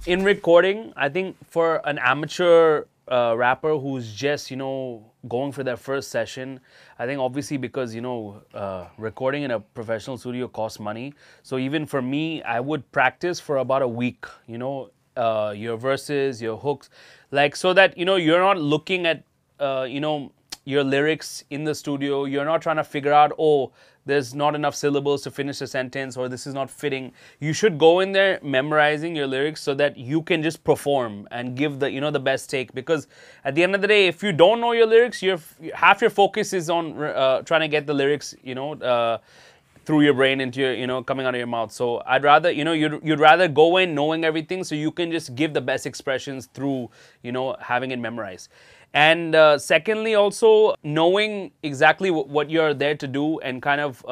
in recording, I think for an amateur rapper who's just, going for their first session, I think obviously because, recording in a professional studio costs money. So even for me, I would practice for about a week, your verses, your hooks, like so that, you're not looking at, your lyrics in the studio. You're not trying to figure out, oh, there's not enough syllables to finish a sentence, or this is not fitting. You should go in there memorizing your lyrics so that you can just perform and give the, the best take. Because at the end of the day, if you don't know your lyrics, half your focus is on trying to get the lyrics, through your brain into your, coming out of your mouth. So I'd rather, you'd rather go in knowing everything so you can just give the best expressions through, having it memorized. And secondly, also knowing exactly what you're there to do and kind of,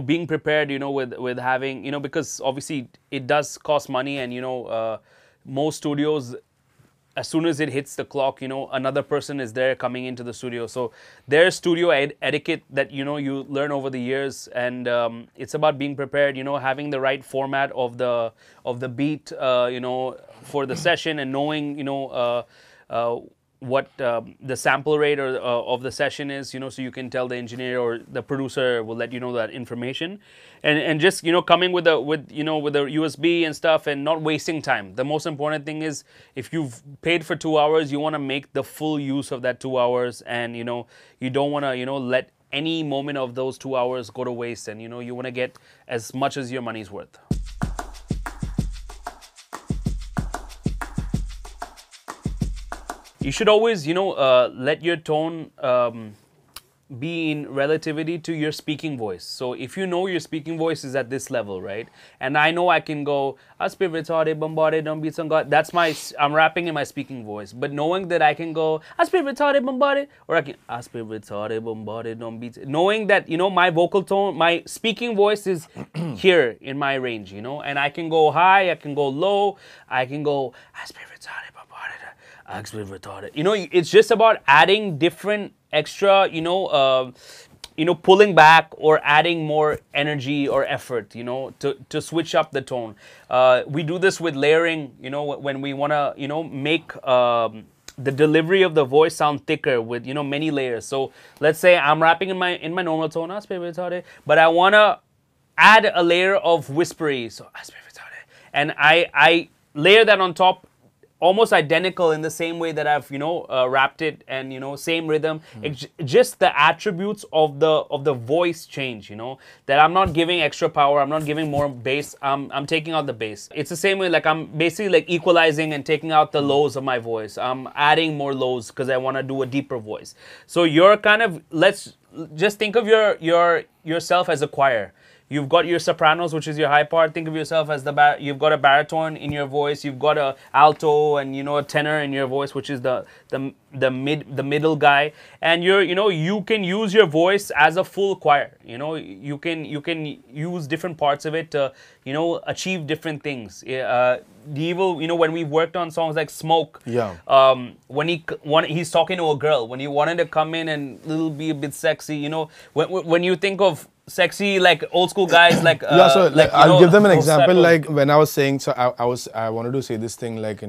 being prepared, with having, because obviously it does cost money, and, most studios, as soon as it hits the clock, another person is there coming into the studio. So there's studio etiquette that, you learn over the years, and it's about being prepared, having the right format of the beat, for the session, and knowing, what the sample rate of the session is, so you can tell the engineer or the producer will let you know that information, and just coming with a USB and stuff, and not wasting time. The most important thing is, if you've paid for 2 hours, you want to make the full use of that 2 hours, and you don't want to let any moment of those 2 hours go to waste, and you want to get as much as your money's worth. You should always, let your tone be in relativity to your speaking voice. So if you know your speaking voice is at this level, right? And I know I can go, that's I'm rapping in my speaking voice. But knowing that I can go, or I can, knowing that, my vocal tone, my speaking voice is here in my range, and I can go high, I can go low, I can go, it's just about adding different extra, pulling back or adding more energy or effort, to switch up the tone. We do this with layering, when we want to, make the delivery of the voice sound thicker with, many layers. So let's say I'm rapping in my normal tone, but I want to add a layer of whispery, so and I layer that on top, almost identical in the same way that I've rapped it, and same rhythm. Just the attributes of the voice change. That I'm not giving extra power. I'm not giving more bass. I'm taking out the bass. It's the same way, like I'm basically like equalizing and taking out the lows of my voice. I'm adding more lows because I want to do a deeper voice. So you're kind of, let's just think of yourself as a choir. You've got your sopranos, which is your high part. Think of yourself as you've got a baritone in your voice. You've got a alto and a tenor in your voice, which is the middle guy. And you can use your voice as a full choir. You can use different parts of it to achieve different things. Devil, when we've worked on songs like Smoke, when he's talking to a girl, when he wanted to come in and be a bit sexy, when you think of sexy, like old school guys, like I'll give them an example. Like when I was saying, so I wanted to say this thing, like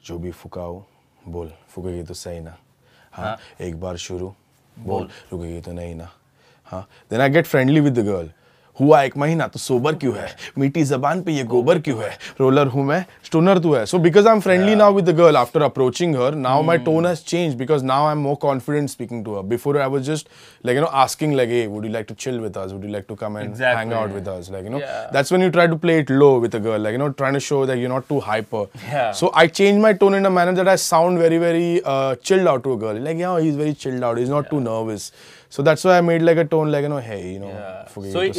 जो भी फुकाओ बोल फुकेगी तो सही ना हाँ एक बार शुरू बोल रुकेगी तो नहीं ना हाँ. Then I get friendly with the girl. हुआ 1 महीना तो सोबर क्यों है मीठी जबान पे ये गोबर क्यों है रोलर हूँ मैं स्टोनर तू है. So because I'm friendly now with the girl, after approaching her, now my tone has changed, because now I'm more confident speaking to her. Before I was just like asking like, hey, would you like to chill with us, would you like to come and hang out with us, like that's when you try to play it low with a girl, like trying to show that you're not too hyper. So I changed my tone in a manner that I sound very, very chilled out to a girl, like he's very chilled out, he's not too nervous. So that's why I made like a tone like, hey,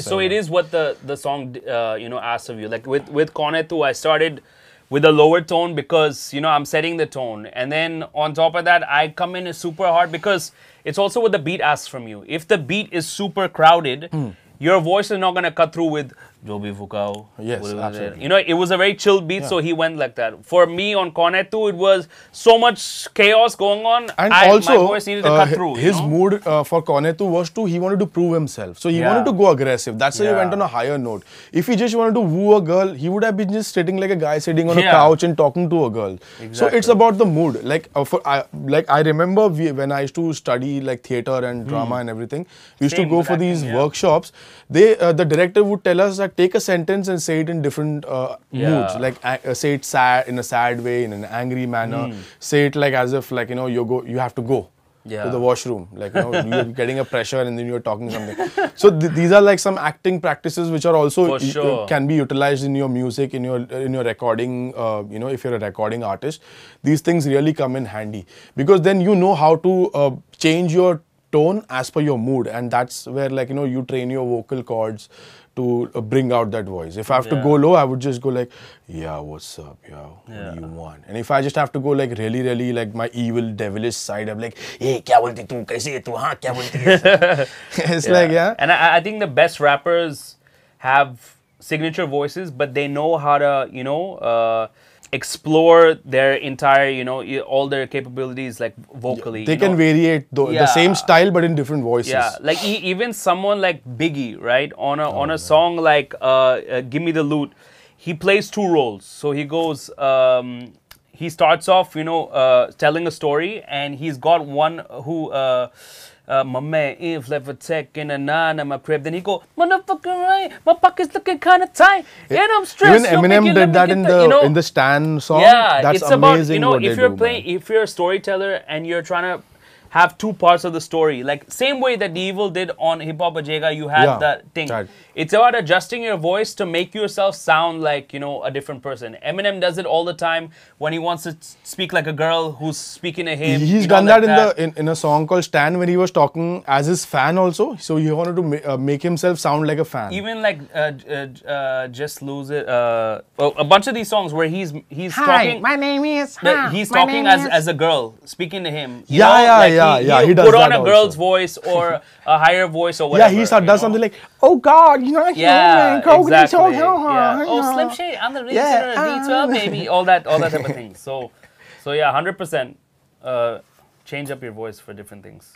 So it is what the song, asks of you. Like with Konetu, I started with a lower tone because, I'm setting the tone. And then on top of that, I come in super hard because it's also what the beat asks from you. If the beat is super crowded, your voice is not going to cut through with Jo bhi fukao. Yes, absolutely. You know, it was a very chill beat, so he went like that. For me on Cornetto, it was so much chaos going on. And my also, voice needed to cut through. his mood for Cornetto was he wanted to prove himself. So he wanted to go aggressive. That's why he went on a higher note. If he just wanted to woo a girl, he would have been just sitting like a guy sitting on a couch and talking to a girl. Exactly. So it's about the mood. Like, I remember when I used to study like theater and drama and everything, we used to go for these workshops. The director would tell us that take a sentence and say it in different moods. Like say it sad in a sad way, in an angry manner. Say it like as if like you have to go to the washroom. Like you're getting a pressure and then you're talking something. So these are like some acting practices which are also can be utilized in your music, in your recording. If you're a recording artist, these things really come in handy because then you know how to change your tone as per your mood, and that's where like you train your vocal cords to bring out that voice. If I have to go low, I would just go like, yeah, what's up, yo? What do you want? And if I just have to go like really like my evil, devilish side, I'm like, hey, kya bolti tu? Kaise hai tu? Haan, kya bolti hai? It's like, And I think the best rappers have signature voices, but they know how to, explore their entire, all their capabilities like vocally. They can variate the same style but in different voices. Yeah, like even someone like Biggie, right? On a song like Give Me the Loot, he plays two roles. So he goes, he starts off, telling a story, and he's got one who. My man, if left a tech in a 9 at my crib, then he go, motherfucker, right? My pocket's looking kind of tight, and I'm stressed. Even Eminem did that in the Stan song. Yeah, that's it's amazing. About if you're a storyteller and you're trying to have two parts of the story, like same way that Evil did on Hip Hop Bajega, you had that thing. Right. It's about adjusting your voice to make yourself sound like a different person. Eminem does it all the time when he wants to speak like a girl who's speaking to him. He's done that in a song called Stan when he was talking as his fan also. So he wanted to make himself sound like a fan. Even like Just Lose It, a bunch of these songs where he's talking. My name is. He's talking as a girl speaking to him. He does put on that a girl's also. Voice or a higher voice or whatever. Yeah, does something like, oh God, exactly. Yeah. Oh, Slim Shady, I'm the reason D12 baby. All that type of thing. So yeah, 100%. Change up your voice for different things.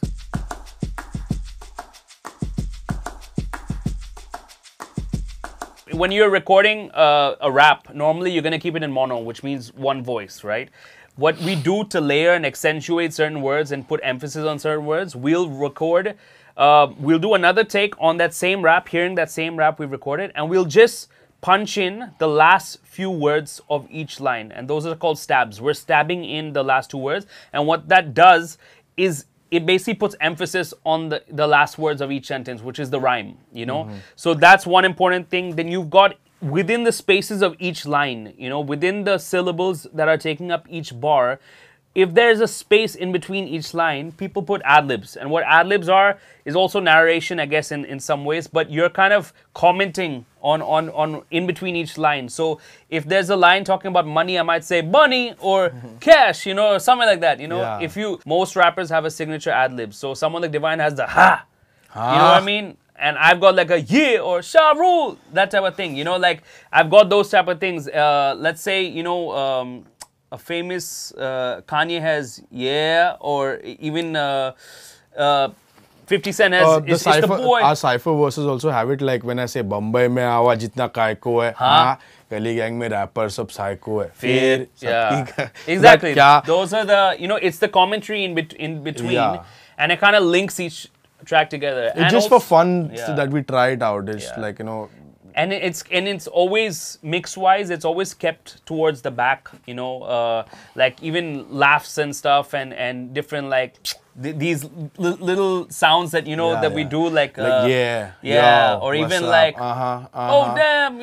When you're recording a rap, normally you're gonna keep it in mono, which means one voice, right? What we do to layer and accentuate certain words and put emphasis on certain words, we'll record, we'll do another take on that same rap, hearing that same rap we've recorded, and we'll just punch in the last few words of each line. And those are called stabs. We're stabbing in the last two words. And what that does is it basically puts emphasis on the last words of each sentence, which is the rhyme, So that's one important thing. Then you've got within the spaces of each line, within the syllables that are taking up each bar, if there's a space in between each line, people put ad-libs. And what ad-libs are is also narration, I guess, in some ways, but you're kind of commenting on in between each line. So if there's a line talking about money, I might say bunny or cash, or something like that. Most rappers have a signature ad-lib. So someone like Divine has the ha. You know what I mean? And I've got like a yeah or Shah Rule, that type of thing. Like I've got those type of things. Let's say, a famous Kanye has yeah, or even 50 Cent has it's the boy. Our cypher verses also have it like when I say Bombay mein awa jitna kaiko hai, haan, Gully gang mein rapper sab psycho hai. Fir, exactly. Those are the, it's the commentary in between, and it kind of links each track together. It's just for fun so that we try it out. It's like, And it's always mix-wise. It's always kept towards the back. Like even laughs and stuff, and different like these little sounds that that we do like yo, or even up? like oh damn,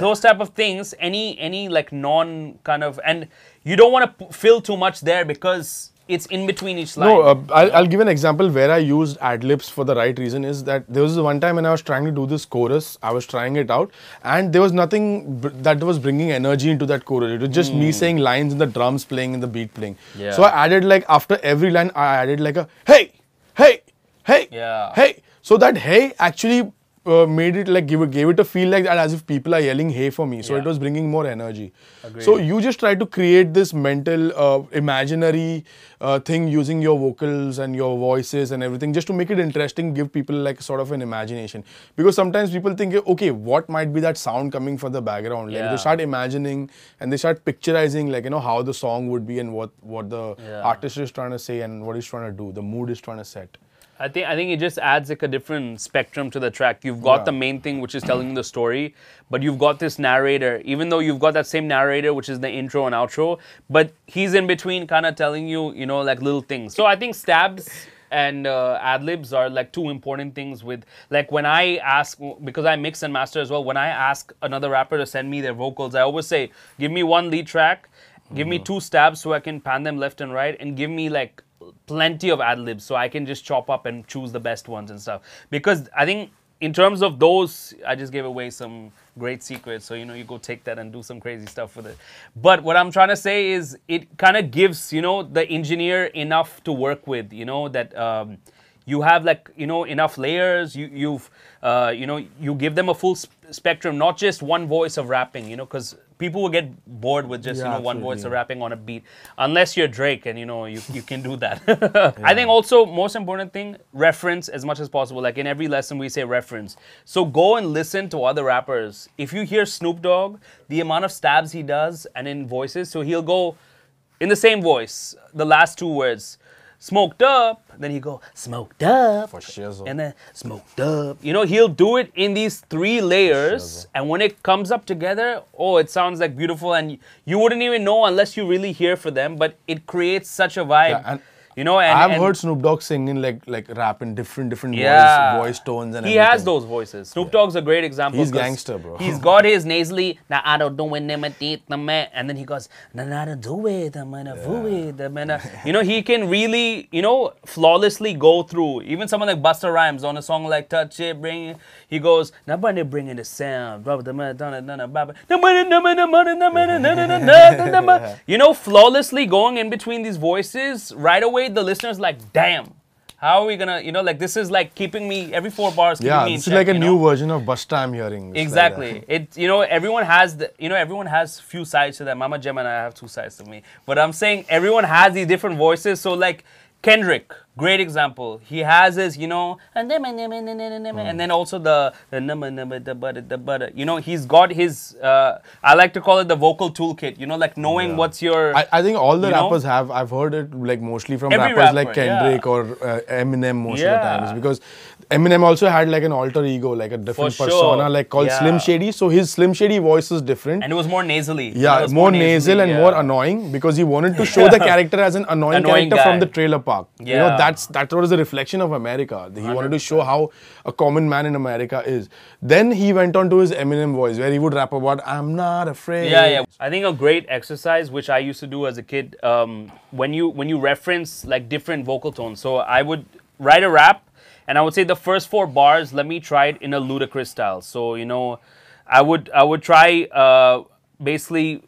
those type of things. Any like non kind of, and you don't want to fill too much there because it's in between each line. No, I'll give an example where I used ad-libs for the right reason is that there was one time when I was trying to do this chorus, I was trying it out and there was nothing that was bringing energy into that chorus. It was just me saying lines and the drums playing and the beat playing. Yeah. So I added like after every line, I added like a hey, hey, hey, hey. So that hey actually made it like gave it a feel like that, as if people are yelling hey for me. So it was bringing more energy. Agreed. So you just try to create this mental imaginary thing using your vocals and your voices and everything, just to make it interesting, give people like sort of an imagination. Because sometimes people think, okay, what might be that sound coming from the background? Like they start imagining and they start picturizing, like, you know, how the song would be and what the artist is trying to say and what he's trying to do, the mood is trying to set. I think it just adds like a different spectrum to the track. You've got the main thing, which is telling the story, but you've got this narrator, even though you've got that same narrator, which is the intro and outro, but he's in between kind of telling you, you know, like little things. So I think stabs and ad-libs are like two important things with, like when I ask, because I mix and master as well, when I ask another rapper to send me their vocals, I always say, give me one lead track, give me 2 stabs so I can pan them left and right, and give me like plenty of ad-libs so I can just chop up and choose the best ones and stuff. Because I think in terms of those, I just gave away some great secrets. So, you know, you go take that and do some crazy stuff with it. But what I'm trying to say is it kind of gives, you know, the engineer enough to work with, you know, that you have like, you know, enough layers. You give them a full spectrum, not just one voice of rapping, you know, because people will get bored with just, you know, one voice of rapping on a beat, unless you're Drake and, you know, you can do that. I think also most important thing, reference as much as possible. Like in every lesson we say reference. So go and listen to other rappers. If you hear Snoop Dogg, the amount of stabs he does and in voices, so he'll go in the same voice, the last 2 words, smoked up, then he go smoked up, for shizzle, and then smoked up. You know, he'll do it in these 3 layers, and when it comes up together, oh, it sounds like beautiful, and you wouldn't even know unless you really hear for them, but it creates such a vibe. And you know, I've heard Snoop Dogg singing like rap in different voice tones and he everything. has those voices. Snoop Dogg's a great example. He's gangster, bro. He's got his nasally, na I don't do it, and then he goes, na I don't do it, you know, he can really, you know, flawlessly go through. Even someone like Busta Rhymes on a song like Touch It, Bring It, he goes, nobody bringing the sound, you know, flawlessly going in between these voices. Right away the listener's like, damn, how are we gonna, you know, like this is like keeping me every 4 bars keeping me in this check, is like a new know? version of Busta I'm hearing. Exactly. Like it, you know, everyone has everyone has few sides to them. Mama Gem and I have 2 sides to me, but I'm saying everyone has these different voices. So like Kendrick, great example. He has his, you know, and then also the you know, he's got his, I like to call it the vocal toolkit, you know, like knowing what's your... I think all the rappers have, I've heard it like mostly from rappers like Kendrick or Eminem most of the times, because Eminem also had like an alter ego, like a different persona, like called Slim Shady. So his Slim Shady voice is different. And it was more nasally. Yeah, more nasal and more annoying, because he wanted to show the character as an annoying character from the trailer park. You know, that was a reflection of America. He wanted to show how a common man in America is. Then he went on to his Eminem voice, where he would rap about, I'm not afraid. Yeah. I think a great exercise, which I used to do as a kid, when you reference like different vocal tones. So I would write a rap, and I would say the first 4 bars, let me try it in a ludicrous style. So, you know, I would try basically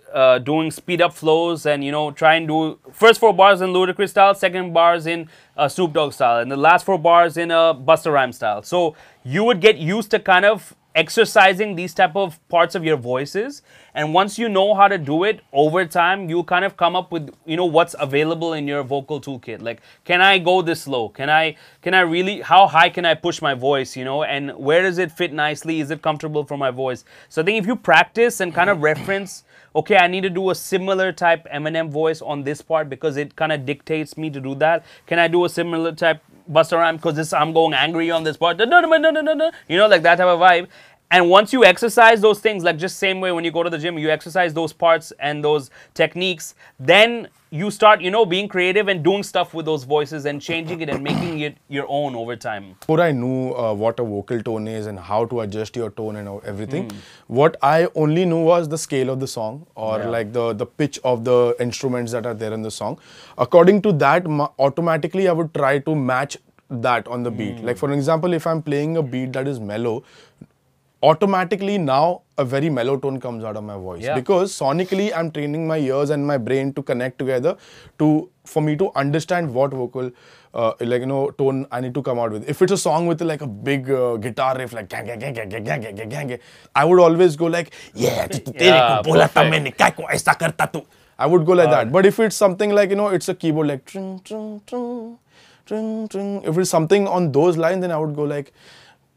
doing speed up flows, and, you know, try and do first 4 bars in ludicrous style, second bars in Snoop Dogg style, and the last 4 bars in a Busta Rhymes style. So you would get used to kind of exercising these type of parts of your voices, and once you know how to do it over time, you kind of come up with, you know, what's available in your vocal toolkit. Like, can I go this low? Can I really, how high can I push my voice, you know, and where does it fit nicely? Is it comfortable for my voice? So I think if you practice and kind of reference, okay, I need to do a similar type Eminem voice on this part because it kind of dictates me to do that. Can I do a similar type Busta Rhymes because I'm going angry on this part? You know, like that type of vibe. And once you exercise those things, like just same way when you go to the gym, you exercise those parts and those techniques, then you start, you know, being creative and doing stuff with those voices and changing it and making it your own over time. Before I knew what a vocal tone is and how to adjust your tone and everything, what I only knew was the scale of the song, or like the pitch of the instruments that are there in the song. According to that, automatically I would try to match that on the beat. Like for example, if I'm playing a beat that is mellow, automatically now a very mellow tone comes out of my voice because sonically I'm training my ears and my brain to connect together for me to understand what vocal tone I need to come out with. If it's a song with like a big guitar riff like gang, gang, gang, gang, gang, gang, gang, gang, gang, I would always go like I would go like that. But if it's something like it's a keyboard like tring, tring, tring, tring, tring. If it's something on those lines, then I would go like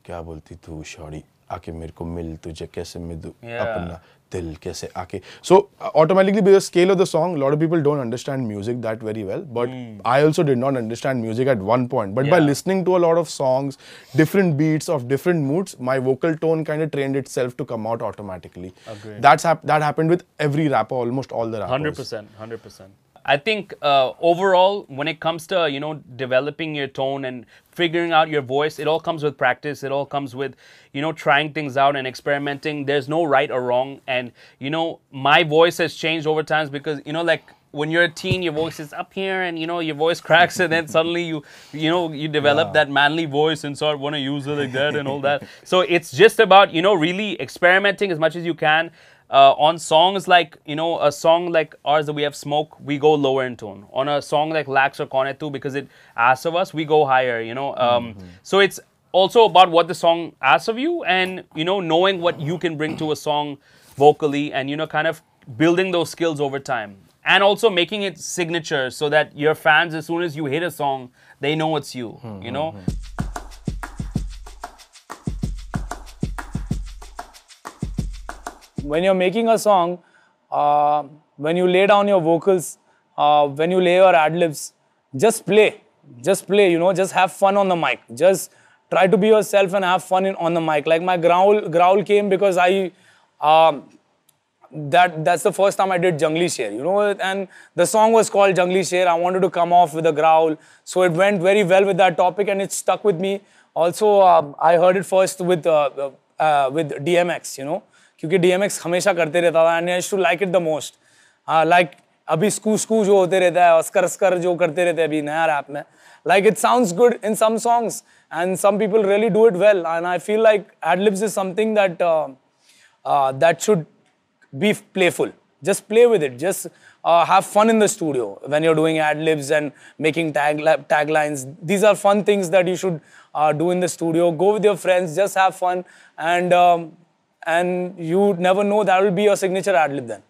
क्या बोलती तू sorry आके मेरे को मिल तुझे कैसे मिलूं अपना दिल कैसे आके. So automatically by the scale of the song, a lot of people don't understand music that very well, but I also did not understand music at one point, but by listening to a lot of songs, different beats of different moods, my vocal tone kind of trained itself to come out automatically. That happened with every rapper, almost all the rappers. 100%. I think overall, when it comes to, developing your tone and figuring out your voice, it all comes with practice. It all comes with, trying things out and experimenting. There's no right or wrong. And, my voice has changed over times because, like when you're a teen, your voice is up here and, your voice cracks and then suddenly you develop that manly voice and sort of want to use it like that and all that. So it's just about, really experimenting as much as you can. On songs like, a song like ours that we have Smoke, we go lower in tone. On a song like Lax or Konetu, because it asks of us, we go higher, So it's also about what the song asks of you and, knowing what you can bring to a song vocally and, kind of building those skills over time. And also making it signature so that your fans, as soon as you hit a song, they know it's you, When you're making a song, when you lay down your vocals, when you lay your ad-libs, just play, just have fun on the mic. Just try to be yourself and have fun on the mic. Like my growl came because that's the first time I did Jungli Sher, and the song was called Jungli Sher. I wanted to come off with a growl, so it went very well with that topic and it stuck with me. Also, I heard it first with DMX, क्योंकि DMX हमेशा करते रहता था and I used to like it the most. Like अभी स्कू जो होते रहता है अस्कर जो करते रहते हैं अभी नया रैप में. Like it sounds good in some songs and some people really do it well and I feel like ad-libs is something that that should be playful. Just play with it. Just have fun in the studio when you're doing ad-libs and making taglines. These are fun things that you should do in the studio. Go with your friends, just have fun and you never know, that will be your signature ad-lib then.